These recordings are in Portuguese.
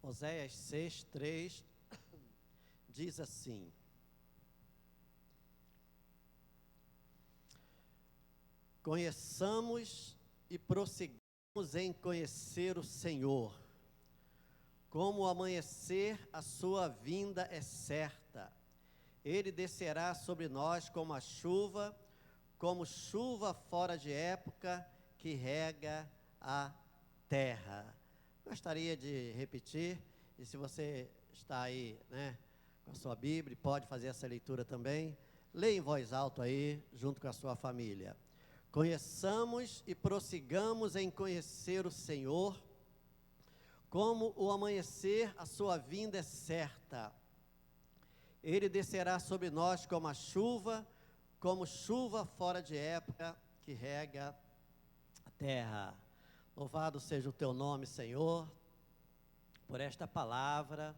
Oséias 6:3 diz assim: conheçamos e prossigamos em conhecer o Senhor. Como o amanhecer, a sua vinda é certa. Ele descerá sobre nós como chuva fora de época que rega a terra. Gostaria de repetir, e se você está aí, com a sua Bíblia, pode fazer essa leitura também. Leia em voz alta aí, junto com a sua família. Conheçamos e prossigamos em conhecer o Senhor. Como o amanhecer, a sua vinda é certa. Ele descerá sobre nós como chuva fora de época que rega a terra. Louvado seja o teu nome, Senhor, por esta palavra,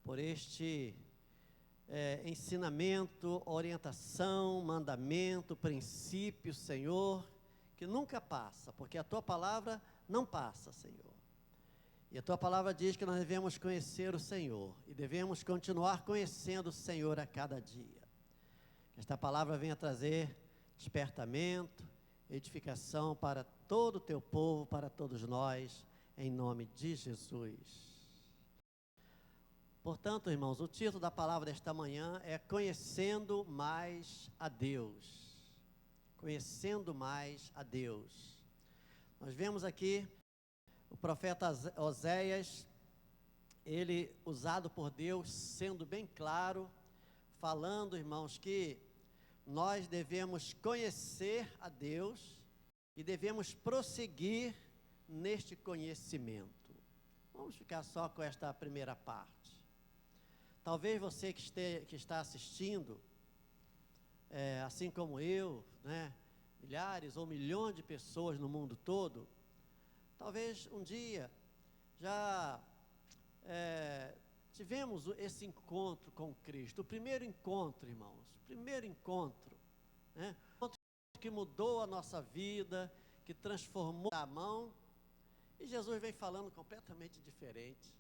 por este ensinamento, orientação, mandamento, princípio, Senhor, que nunca passa, porque a tua palavra não passa, Senhor. E a tua palavra diz que nós devemos conhecer o Senhor e devemos continuar conhecendo o Senhor a cada dia. Que esta palavra venha trazer despertamento, edificação para todo o teu povo, para todos nós, em nome de Jesus. Portanto, irmãos, o título da palavra desta manhã é Conhecendo Mais a Deus. Conhecendo mais a Deus. Nós vemos aqui o profeta Oséias, ele usado por Deus, sendo bem claro, falando, irmãos, que nós devemos conhecer a Deus e devemos prosseguir neste conhecimento. Vamos ficar só com esta primeira parte. Talvez você que está assistindo, assim como eu, milhares ou milhões de pessoas no mundo todo, talvez um dia já tivemos esse encontro com Cristo, o primeiro encontro, irmãos, encontro que mudou a nossa vida, que transformou a mão, e Jesus vem falando completamente diferente.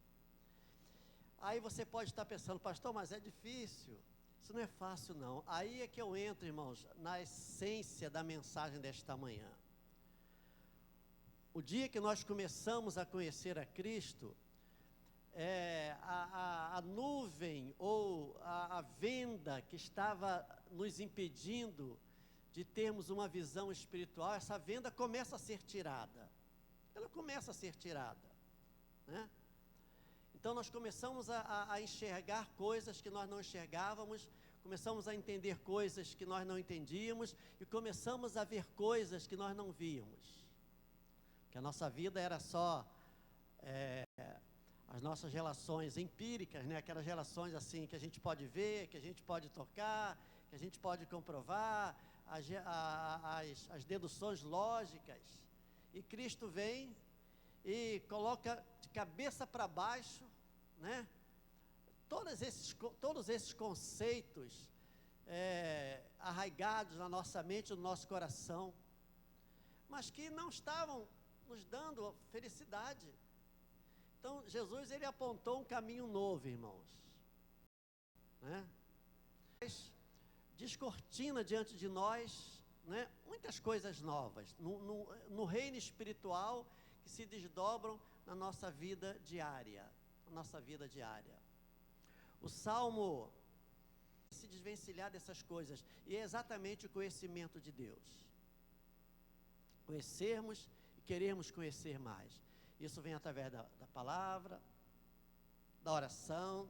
Aí você pode estar pensando, pastor, mas é difícil, isso não é fácil não. Aí é que eu entro, irmãos, na essência da mensagem desta manhã. O dia que nós começamos a conhecer a Cristo, a nuvem ou a venda que estava nos impedindo de termos uma visão espiritual, essa venda começa a ser tirada. Ela começa a ser tirada, Então nós começamos a enxergar coisas que nós não enxergávamos, começamos a entender coisas que nós não entendíamos e começamos a ver coisas que nós não víamos. Que a nossa vida era só as nossas relações empíricas, aquelas relações assim que a gente pode ver, que a gente pode tocar, que a gente pode comprovar, as deduções lógicas. E Cristo vem e coloca de cabeça para baixo, todos esses conceitos arraigados na nossa mente, no nosso coração, mas que não estavam nos dando felicidade. Então Jesus, ele apontou um caminho novo, irmãos, descortina diante de nós, muitas coisas novas no reino espiritual que se desdobram na nossa vida diária, O Salmo se desvencilhar dessas coisas, e é exatamente o conhecimento de Deus. Conhecermos e querermos conhecer mais. Isso vem através da palavra, da oração.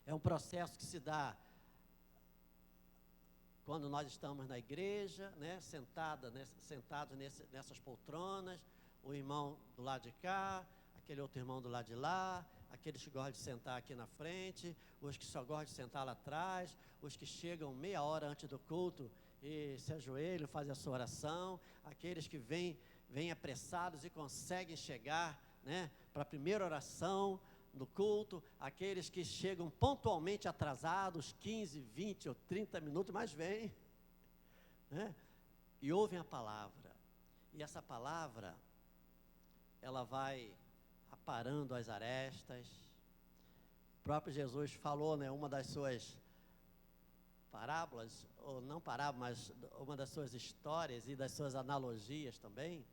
É um processo que se dá quando nós estamos na igreja, sentados nessas poltronas, o irmão do lado de cá, aquele outro irmão do lado de lá, aqueles que gostam de sentar aqui na frente, os que só gostam de sentar lá atrás, os que chegam meia hora antes do culto e se ajoelham, fazem a sua oração, aqueles que vêm apressados e conseguem chegar, para a primeira oração do culto, aqueles que chegam pontualmente atrasados, 15, 20 ou 30 minutos, mas vêm, e ouvem a palavra. E essa palavra, ela vai aparando as arestas. O próprio Jesus falou, né, uma das suas parábolas, ou não parábolas, mas uma das suas histórias e das suas analogias também,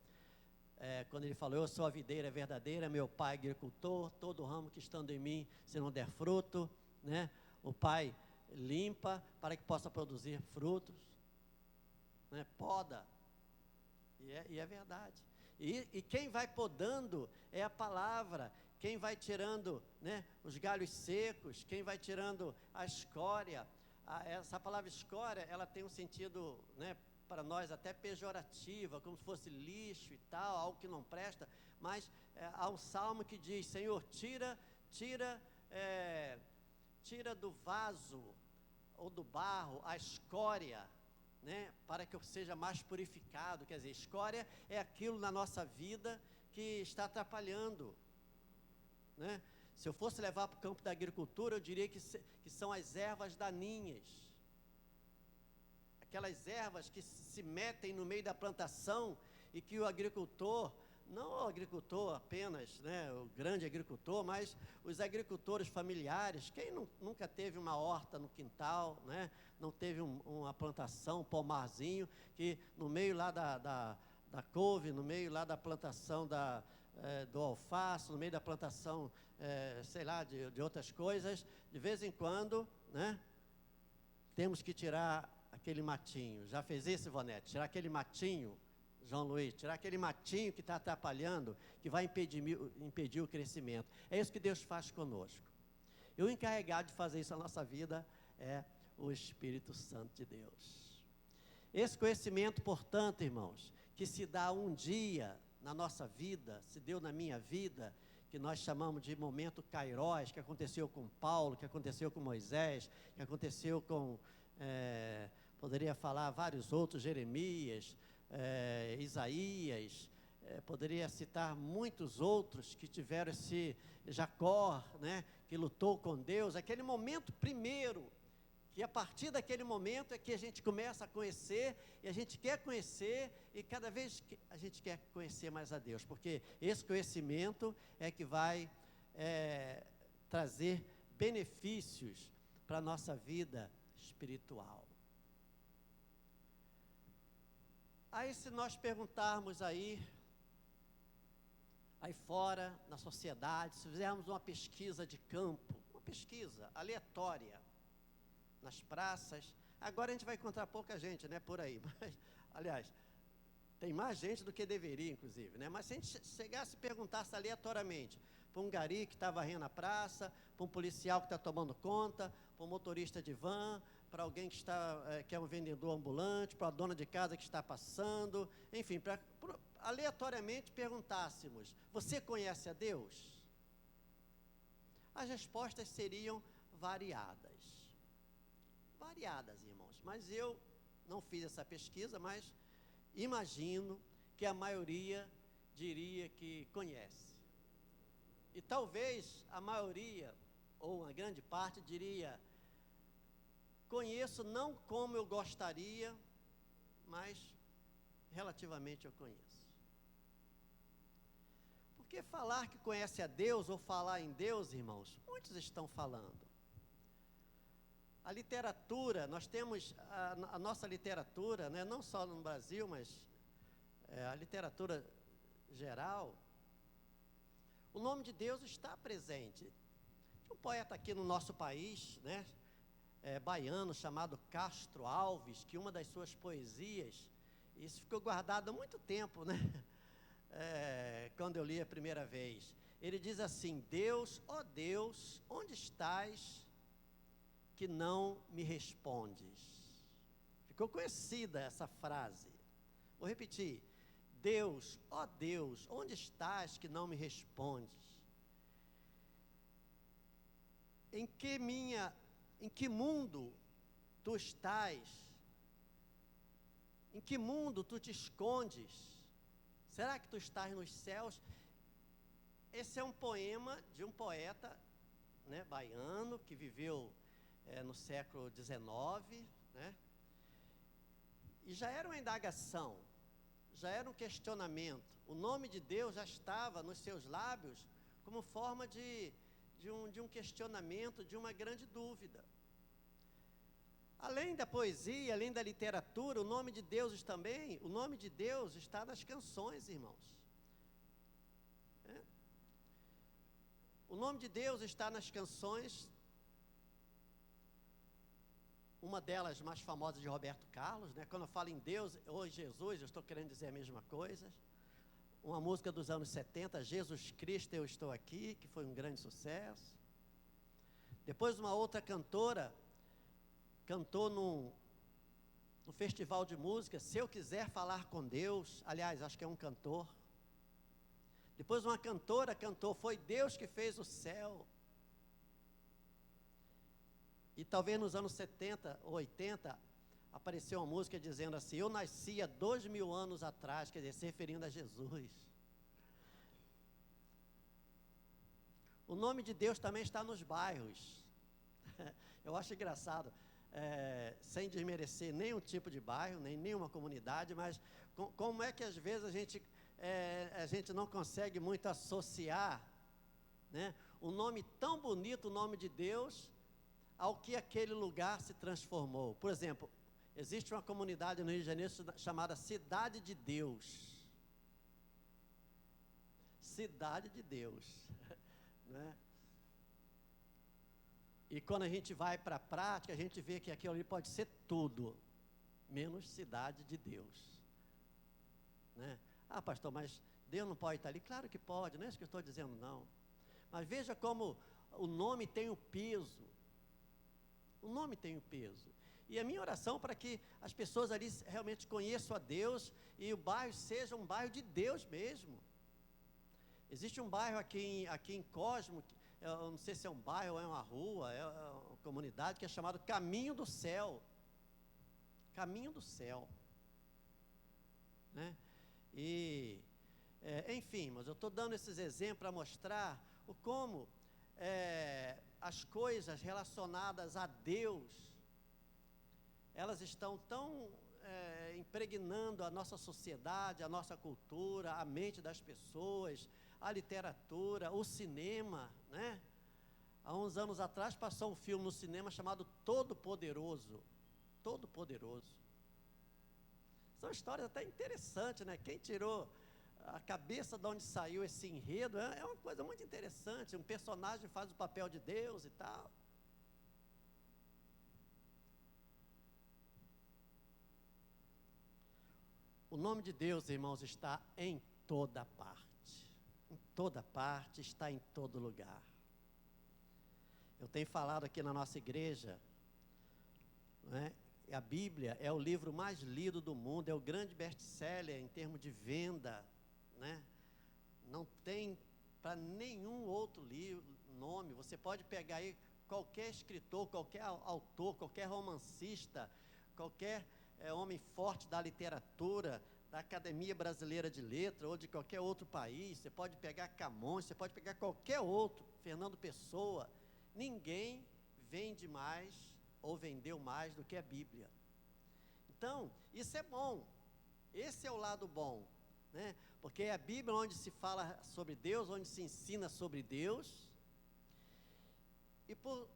quando ele falou: eu sou a videira verdadeira, meu pai é agricultor, todo ramo que estando em mim, se não der fruto, né, o pai limpa para que possa produzir frutos, né, poda, e é verdade. E quem vai podando é a palavra, quem vai tirando, né, os galhos secos, quem vai tirando a escória. Essa palavra escória, ela tem um sentido, né, para nós até pejorativa, como se fosse lixo e tal, algo que não presta, mas há um salmo que diz: Senhor, tira do vaso ou do barro a escória, né, para que eu seja mais purificado. Quer dizer, escória é aquilo na nossa vida que está atrapalhando, né? Se eu fosse levar para o campo da agricultura, eu diria que são as ervas daninhas, aquelas ervas que se metem no meio da plantação e que o agricultor, não o agricultor apenas, né, o grande agricultor, mas os agricultores familiares, quem nunca teve uma horta no quintal, né, não teve uma plantação, um pomarzinho, que no meio lá da couve, no meio lá da plantação do alface, no meio da plantação, sei lá, de outras coisas, de vez em quando, né, temos que tirar aquele matinho. Já fez isso, Ivonete? Tirar aquele matinho, João Luiz, tirar aquele matinho que está atrapalhando, que vai impedir o crescimento. É isso que Deus faz conosco. E o encarregado de fazer isso na nossa vida é o Espírito Santo de Deus. Esse conhecimento, portanto, irmãos, que se dá um dia na nossa vida, se deu na minha vida, que nós chamamos de momento kairós, que aconteceu com Paulo, que aconteceu com Moisés, que aconteceu com, poderia falar vários outros, Jeremias, Isaías, poderia citar muitos outros que tiveram esse Jacó, né, que lutou com Deus, aquele momento primeiro, que a partir daquele momento é que a gente começa a conhecer, e a gente quer conhecer, e cada vez que a gente quer conhecer mais a Deus, porque esse conhecimento é que vai trazer benefícios para a nossa vida espiritual. Aí, se nós perguntarmos aí fora, na sociedade, se fizermos uma pesquisa de campo, uma pesquisa aleatória, nas praças, agora a gente vai encontrar pouca gente, né, por aí, mas, aliás, tem mais gente do que deveria, inclusive, né, mas se a gente chegasse e perguntasse aleatoriamente, para um gari que está varrendo a praça, para um policial que está tomando conta, para um motorista de van, para alguém que é um vendedor ambulante, para a dona de casa que está passando, enfim, aleatoriamente perguntássemos: você conhece a Deus? As respostas seriam variadas, irmãos, mas eu não fiz essa pesquisa, mas imagino que a maioria diria que conhece. E talvez a maioria, ou uma grande parte, diria: conheço não como eu gostaria, mas relativamente eu conheço. Porque falar que conhece a Deus, ou falar em Deus, irmãos, muitos estão falando. A literatura, nós temos a nossa literatura, né, não só no Brasil, mas a literatura geral, o nome de Deus está presente. Tinha um poeta aqui no nosso país, né, baiano, chamado Castro Alves, que uma das suas poesias, isso ficou guardado há muito tempo, né, quando eu li a primeira vez, ele diz assim: Deus, ó Deus, onde estás que não me respondes? Ficou conhecida essa frase. Vou repetir: Deus, ó Deus, onde estás que não me respondes? Em que mundo tu estás? Em que mundo tu te escondes? Será que tu estás nos céus? Esse é um poema de um poeta, né, baiano, que viveu no século XIX, né? E já era uma indagação, já era um questionamento. O nome de Deus já estava nos seus lábios como forma de um questionamento, de uma grande dúvida. Além da poesia, além da literatura, o nome de Deus também, o nome de Deus está nas canções, irmãos. O nome de Deus está nas canções. Uma delas mais famosa de Roberto Carlos, né? Quando eu falo em Deus ou em Jesus, eu estou querendo dizer a mesma coisa. Uma música dos anos 70, Jesus Cristo, Eu Estou Aqui, que foi um grande sucesso. Depois uma outra cantora cantou num festival de música, Se Eu Quiser Falar com Deus. Aliás, acho que é um cantor. Depois uma cantora cantou, Foi Deus que fez o céu. E talvez nos anos 70 ou 80, apareceu uma música dizendo assim, eu nasci há 2000 anos atrás, quer dizer, se referindo a Jesus. O nome de Deus também está nos bairros. Eu acho engraçado, sem desmerecer nenhum tipo de bairro, nem nenhuma comunidade, mas como é que às vezes a gente não consegue muito associar, né, um nome tão bonito, o nome de Deus, ao que aquele lugar se transformou. Por exemplo, existe uma comunidade no Rio de Janeiro chamada Cidade de Deus. Cidade de Deus. Né? E quando a gente vai para a prática, a gente vê que aquilo ali pode ser tudo, menos cidade de Deus. Né? Ah, pastor, mas Deus não pode estar ali? Claro que pode, não é isso que eu estou dizendo, não. Mas veja como o nome tem o peso. O nome tem o peso. E a minha oração para que as pessoas ali realmente conheçam a Deus e o bairro seja um bairro de Deus mesmo. Existe um bairro aqui em Cosmo, eu não sei se é um bairro ou é uma rua, é uma comunidade que é chamado Caminho do Céu. Caminho do Céu. Né? E, enfim, mas eu estou dando esses exemplos para mostrar o como as coisas relacionadas a Deus, elas estão tão impregnando a nossa sociedade, a nossa cultura, a mente das pessoas, a literatura, o cinema, né? Há uns anos atrás passou um filme no cinema chamado Todo-Poderoso. Todo-Poderoso. São histórias até interessantes, né? Quem tirou a cabeça de onde saiu esse enredo é uma coisa muito interessante. Um personagem faz o papel de Deus e tal. O nome de Deus, irmãos, está em toda parte. Em toda parte, está em todo lugar. Eu tenho falado aqui na nossa igreja, né? A Bíblia é o livro mais lido do mundo, é o grande best-seller em termos de venda, né? Não tem para nenhum outro nome. Você pode pegar aí qualquer escritor, qualquer autor, qualquer romancista, qualquer homem forte da literatura, da Academia Brasileira de Letras ou de qualquer outro país. Você pode pegar Camões, você pode pegar qualquer outro, Fernando Pessoa. Ninguém vende mais ou vendeu mais do que a Bíblia. Então, isso é bom. Esse é o lado bom, né? Porque é a Bíblia onde se fala sobre Deus, onde se ensina sobre Deus. E por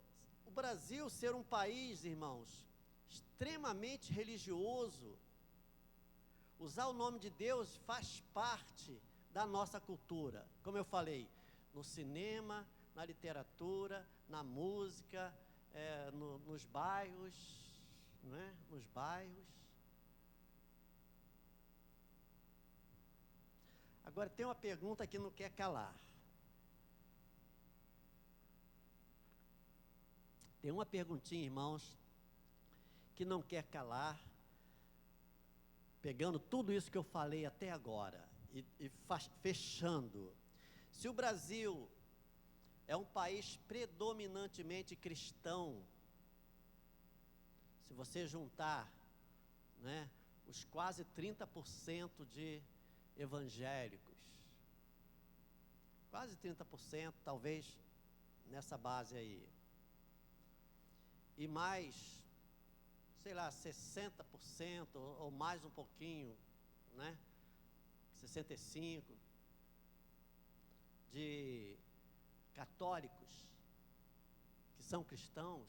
o Brasil ser um país, irmãos, extremamente religioso, usar o nome de Deus faz parte da nossa cultura. Como eu falei, no cinema, na literatura, na música, nos bairros, não é? Nos bairros. Agora tem uma pergunta que não quer calar. Tem uma perguntinha, irmãos, que não quer calar, pegando tudo isso que eu falei até agora e fechando. Se o Brasil é um país predominantemente cristão, se você juntar, né, os quase 30% de evangélicos, quase 30%, talvez nessa base aí, e mais, sei lá, 60% ou mais um pouquinho, né, 65% de católicos, que são cristãos,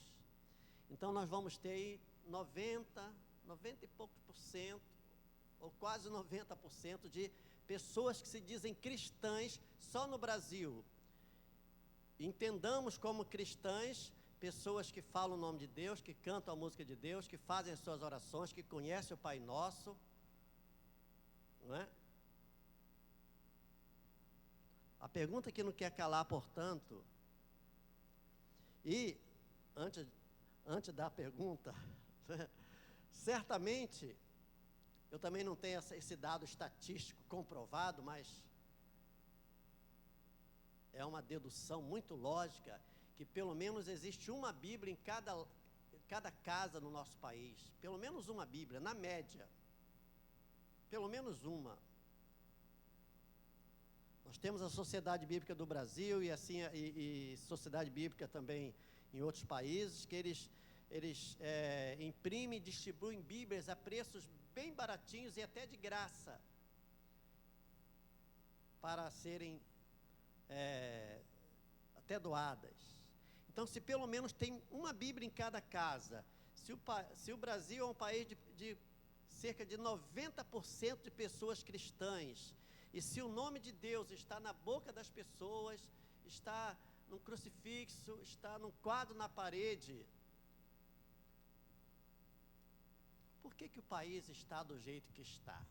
então nós vamos ter aí 90 e poucos por cento, ou quase 90% de pessoas que se dizem cristãs só no Brasil. Entendamos como cristãs, pessoas que falam o nome de Deus, que cantam a música de Deus, que fazem as suas orações, que conhecem o Pai Nosso, não é? A pergunta que não quer calar, portanto, e antes da pergunta, certamente, eu também não tenho esse dado estatístico comprovado, mas é uma dedução muito lógica, que pelo menos existe uma Bíblia em cada casa no nosso país, pelo menos uma Bíblia, na média, pelo menos uma. Nós temos a Sociedade Bíblica do Brasil e Sociedade Bíblica também em outros países, que eles imprimem e distribuem Bíblias a preços bem baratinhos e até de graça, para serem até doadas. Então, se pelo menos tem uma Bíblia em cada casa, se o Brasil é um país de cerca de 90% de pessoas cristãs, e se o nome de Deus está na boca das pessoas, está num crucifixo, está num quadro na parede, por que o país está do jeito que está?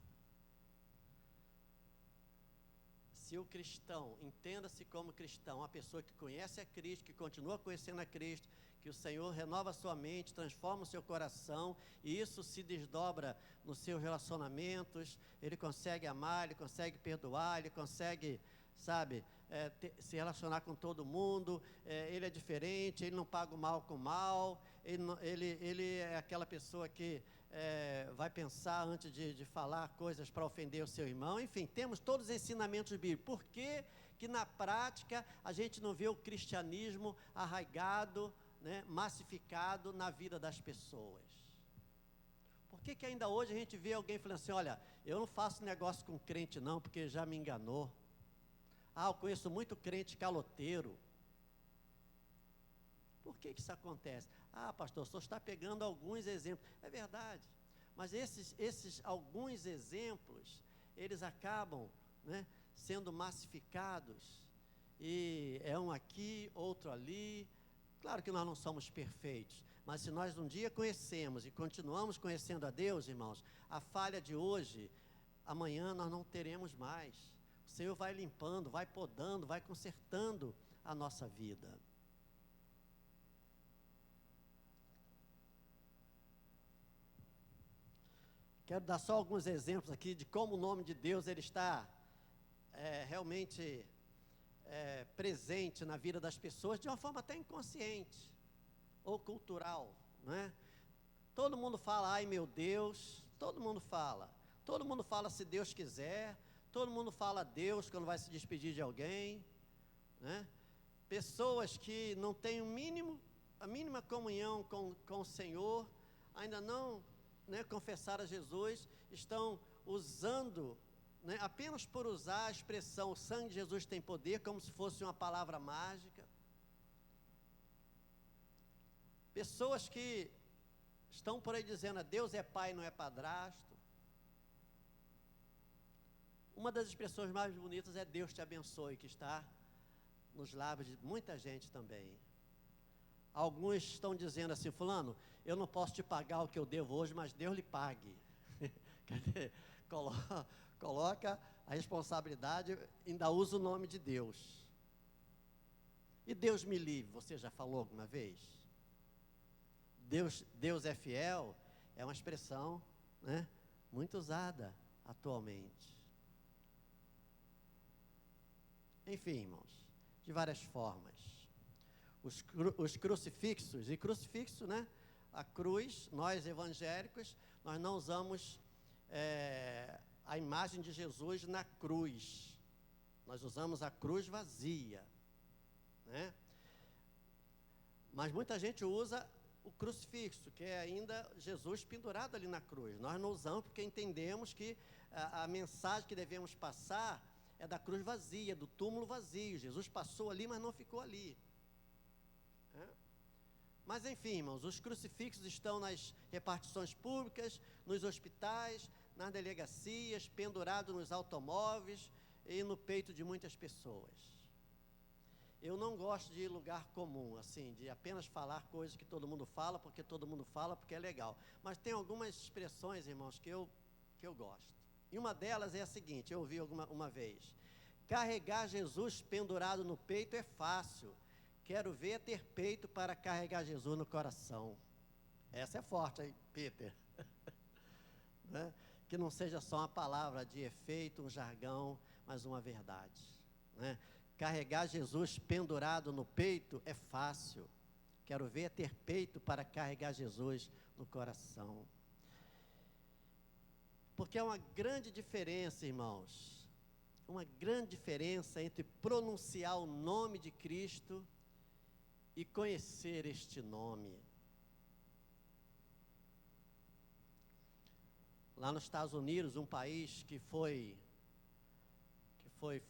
Se o cristão, entenda-se como cristão, uma pessoa que conhece a Cristo, que continua conhecendo a Cristo, que o Senhor renova a sua mente, transforma o seu coração, e isso se desdobra nos seus relacionamentos, ele consegue amar, ele consegue perdoar, ele consegue, se relacionar com todo mundo, ele é diferente, ele não paga o mal com o mal, ele é aquela pessoa que vai pensar antes de falar coisas para ofender o seu irmão. Enfim, temos todos os ensinamentos bíblicos. Por que na prática a gente não vê o cristianismo arraigado, massificado na vida das pessoas? Por que ainda hoje a gente vê alguém falando assim: olha, eu não faço negócio com crente não, porque já me enganou. Eu conheço muito crente caloteiro. Por que isso acontece? Pastor, o senhor está pegando alguns exemplos. É verdade, mas esses alguns exemplos, eles acabam, sendo massificados, e é um aqui, outro ali. Claro que nós não somos perfeitos, mas se nós um dia conhecemos e continuamos conhecendo a Deus, irmãos, a falha de hoje, amanhã nós não teremos mais. O Senhor vai limpando, vai podando, vai consertando a nossa vida. Quero dar só alguns exemplos aqui de como o nome de Deus ele está realmente presente na vida das pessoas, de uma forma até inconsciente ou cultural, Todo mundo fala, ai meu Deus, todo mundo fala se Deus quiser, todo mundo fala Deus quando vai se despedir de alguém, Pessoas que não têm a mínima comunhão com o Senhor, ainda não confessaram a Jesus, estão usando, apenas por usar a expressão o sangue de Jesus tem poder, como se fosse uma palavra mágica. Pessoas que estão por aí dizendo: Deus é pai, não é padrasto. Uma das expressões mais bonitas é Deus te abençoe, que está nos lábios de muita gente também. Alguns estão dizendo assim: fulano, eu não posso te pagar o que eu devo hoje, mas Deus lhe pague. Quer dizer, coloca a responsabilidade, ainda usa o nome de Deus. E Deus me livre, você já falou alguma vez? Deus é fiel, é uma expressão, muito usada atualmente. Enfim, irmãos, de várias formas. Os crucifixos, e crucifixo, a cruz, nós evangélicos, nós não usamos a imagem de Jesus na cruz, nós usamos a cruz vazia, mas muita gente usa o crucifixo, que é ainda Jesus pendurado ali na cruz. Nós não usamos porque entendemos que a mensagem que devemos passar, é da cruz vazia, do túmulo vazio. Jesus passou ali, mas não ficou ali. Mas enfim, irmãos, os crucifixos estão nas repartições públicas, nos hospitais, nas delegacias, pendurados nos automóveis e no peito de muitas pessoas. Eu não gosto de lugar comum, assim, de apenas falar coisas que todo mundo fala, porque é legal. Mas tem algumas expressões, irmãos, que eu gosto. E uma delas é a seguinte, eu ouvi uma vez: carregar Jesus pendurado no peito é fácil. Quero ver ter peito para carregar Jesus no coração. Essa é forte, hein, Peter? Né? Que não seja só uma palavra de efeito, um jargão, mas uma verdade. Né? Carregar Jesus pendurado no peito é fácil. Quero ver ter peito para carregar Jesus no coração. Porque há uma grande diferença, irmãos. Uma grande diferença entre pronunciar o nome de Cristo e conhecer este nome. Lá nos Estados Unidos, um país que foi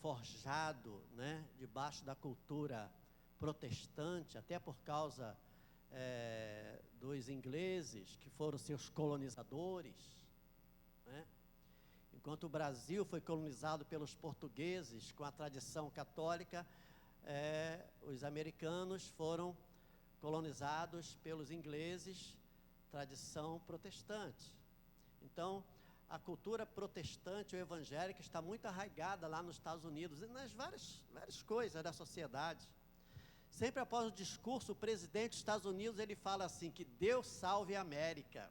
forjado, né, debaixo da cultura protestante, até por causa dos ingleses, que foram seus colonizadores, né? Enquanto o Brasil foi colonizado pelos portugueses com a tradição católica, os americanos foram colonizados pelos ingleses, tradição protestante. Então, a cultura protestante ou evangélica está muito arraigada lá nos Estados Unidos e nas várias coisas da sociedade. Sempre após o discurso, o presidente dos Estados Unidos, ele fala assim, que Deus salve a América.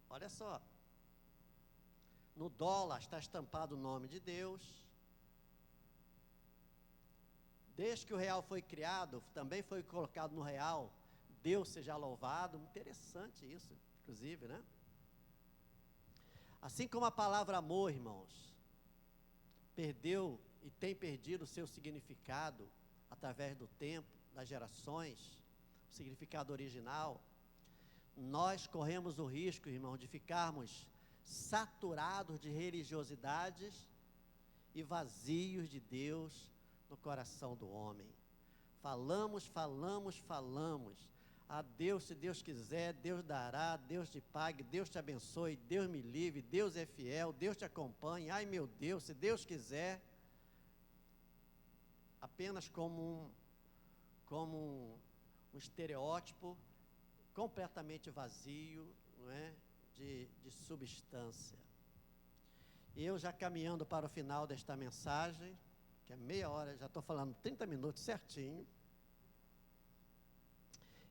Olha só, no dólar está estampado o nome de Deus. Desde que o real foi criado, também foi colocado no real, Deus seja louvado. Interessante isso, inclusive, né? Assim como a palavra amor, irmãos, perdeu e tem perdido o seu significado através do tempo, das gerações, o significado original, nós corremos o risco, irmão, de ficarmos saturados de religiosidades e vazios de Deus no coração do homem. Falamos. A Deus, se Deus quiser, Deus dará, Deus te pague, Deus te abençoe, Deus me livre, Deus é fiel, Deus te acompanhe, ai meu Deus, se Deus quiser. Apenas como um estereótipo completamente vazio, não é? de substância. E eu já caminhando para o final desta mensagem, que é meia hora, já estou falando 30 minutos certinho.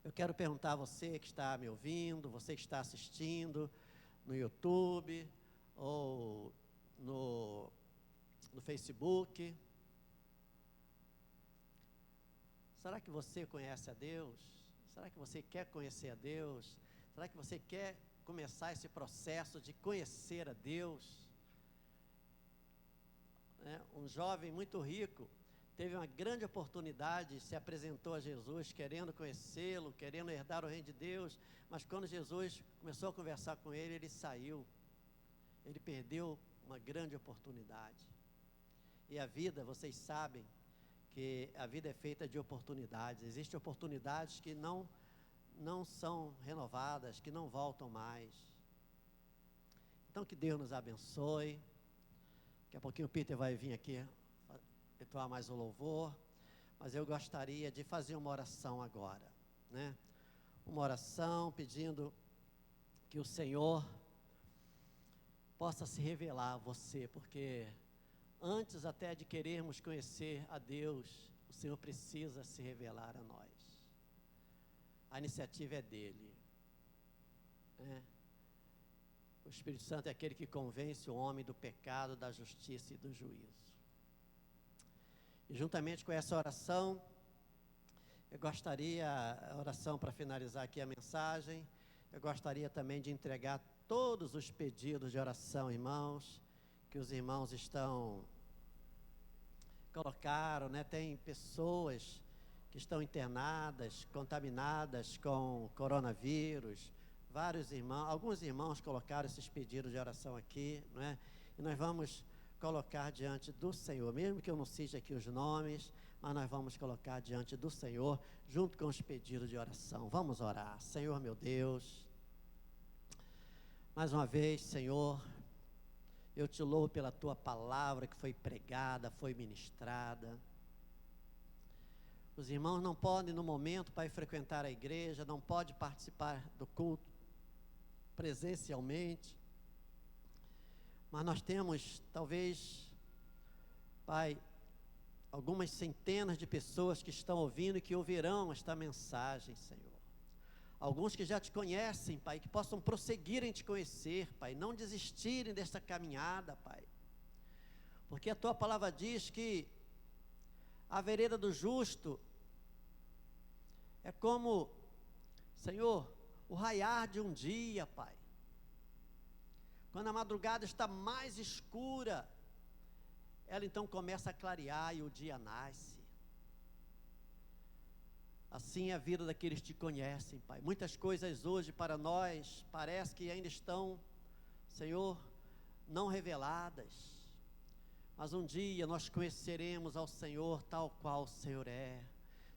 Eu quero perguntar a você que está me ouvindo, você que está assistindo no YouTube ou no Facebook. Será que você conhece a Deus? Será que você quer conhecer a Deus? Será que você quer começar esse processo de conhecer a Deus? Um jovem muito rico teve uma grande oportunidade, se apresentou a Jesus, querendo conhecê-lo, querendo herdar o reino de Deus, mas quando Jesus começou a conversar com ele, ele saiu. Ele perdeu uma grande oportunidade. E a vida, vocês sabem, que a vida é feita de oportunidades. Existem oportunidades que não são renovadas, que não voltam mais. Então, que Deus nos abençoe. Daqui a pouquinho o Peter vai vir aqui efetuar mais o louvor, mas eu gostaria de fazer uma oração agora, né? Uma oração pedindo que o Senhor possa se revelar a você, porque antes até de querermos conhecer a Deus, o Senhor precisa se revelar a nós. A iniciativa é dele, né? O Espírito Santo é aquele que convence o homem do pecado, da justiça e do juízo. E juntamente com essa oração, eu gostaria, a oração para finalizar aqui a mensagem, eu gostaria também de entregar todos os pedidos de oração, irmãos, que os irmãos colocaram, né? Tem pessoas que estão internadas, contaminadas com coronavírus, vários irmãos, alguns irmãos colocaram esses pedidos de oração aqui, não é? E nós vamos colocar diante do Senhor, mesmo que eu não cite aqui os nomes, mas nós vamos colocar diante do Senhor, junto com os pedidos de oração. Vamos orar. Senhor meu Deus, mais uma vez, Senhor, eu te louvo pela tua palavra que foi pregada, foi ministrada. Os irmãos não podem, no momento, para ir frequentar a igreja, não podem participar do culto presencialmente, mas nós temos, talvez, Pai, algumas centenas de pessoas que estão ouvindo e que ouvirão esta mensagem, Senhor. Alguns que já te conhecem, Pai, que possam prosseguir em te conhecer, Pai, não desistirem desta caminhada, Pai. Porque a tua palavra diz que a vereda do justo é como, Senhor, o raiar de um dia, Pai. Quando a madrugada está mais escura, ela então começa a clarear e o dia nasce. Assim é a vida daqueles que te conhecem, Pai. Muitas coisas hoje para nós parece que ainda estão, Senhor, não reveladas. Mas um dia nós conheceremos ao Senhor tal qual o Senhor é.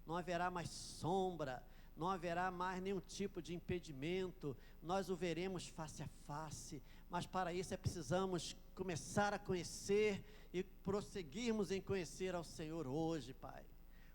Não haverá mais sombra, não haverá mais nenhum tipo de impedimento. Nós o veremos face a face. Mas para isso precisamos começar a conhecer e prosseguirmos em conhecer ao Senhor hoje, Pai.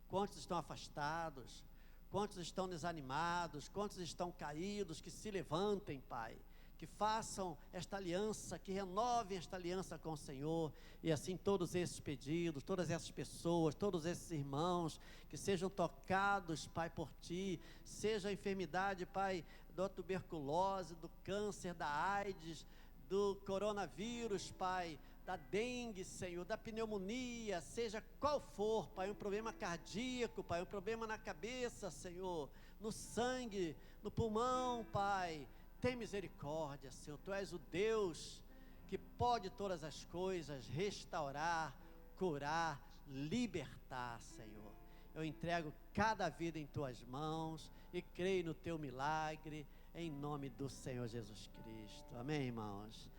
Quantos estão afastados? Quantos estão desanimados? Quantos estão caídos? Que se levantem, Pai. Que façam esta aliança, que renovem esta aliança com o Senhor. E assim todos esses pedidos, todas essas pessoas, todos esses irmãos, que sejam tocados, Pai, por Ti. Seja a enfermidade, Pai, da tuberculose, do câncer, da AIDS, do coronavírus, Pai, da dengue, Senhor, da pneumonia, seja qual for, Pai, um problema cardíaco, Pai, um problema na cabeça, Senhor, no sangue, no pulmão, Pai, tem misericórdia, Senhor. Tu és o Deus que pode todas as coisas restaurar, curar, libertar, Senhor. Eu entrego cada vida em Tuas mãos e creio no Teu milagre, em nome do Senhor Jesus Cristo. Amém, irmãos?